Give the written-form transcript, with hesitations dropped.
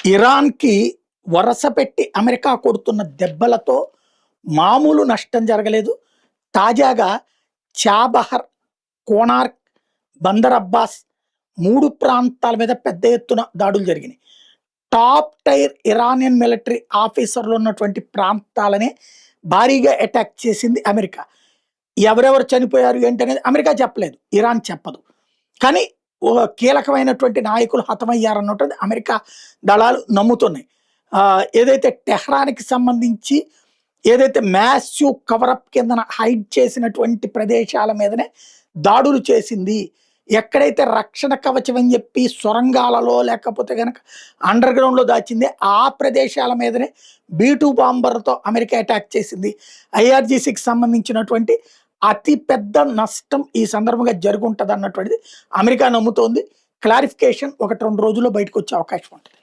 ఇరాన్‌కి వరస పెట్టి అమెరికా కొడుతున్న దెబ్బలతో మామూలు నష్టం జరగలేదు. తాజాగా చాబహర్, కోనార్క్, బందర్ అబ్బాస్ 3 ప్రాంతాల మీద పెద్ద ఎత్తున దాడులు జరిగినాయి. టాప్ టైర్ ఇరానియన్ మిలిటరీ ఆఫీసర్లు ఉన్నటువంటి ప్రాంతాలనే భారీగా అటాక్ చేసింది అమెరికా. ఎవరెవరు చనిపోయారు ఏంటనేది అమెరికా చెప్పలేదు. ఇరాన్ చెప్పదు. కానీ కీలకమైనటువంటి నాయకులు హతమయ్యారన్నటువంటిది అమెరికా దళాలు నమ్ముతున్నాయి. ఏదైతే టెహ్రాన్‌కి సంబంధించి ఏదైతే మ్యాసివ్ కవరప్ కిందన హైడ్ చేసినటువంటి ప్రదేశాల మీదనే దాడులు చేసింది. ఎక్కడైతే రక్షణ కవచం అని చెప్పి సొరంగాలలో లేకపోతే గనక అండర్ గ్రౌండ్‌లో దాచింది ఆ ప్రదేశాల మీదనే B-2 బాంబర్‌తో అమెరికా అటాక్ చేసింది. IRGCకి సంబంధించినటువంటి అతి పెద్ద నష్టం ఈ సందర్భంగా జరుగుంటదన్నటువంటిది అమెరికా నమ్ముతోంది. క్లారిఫికేషన్ 1, 2 రోజుల్లో బయటకొచ్చే అవకాశం ఉంటుంది.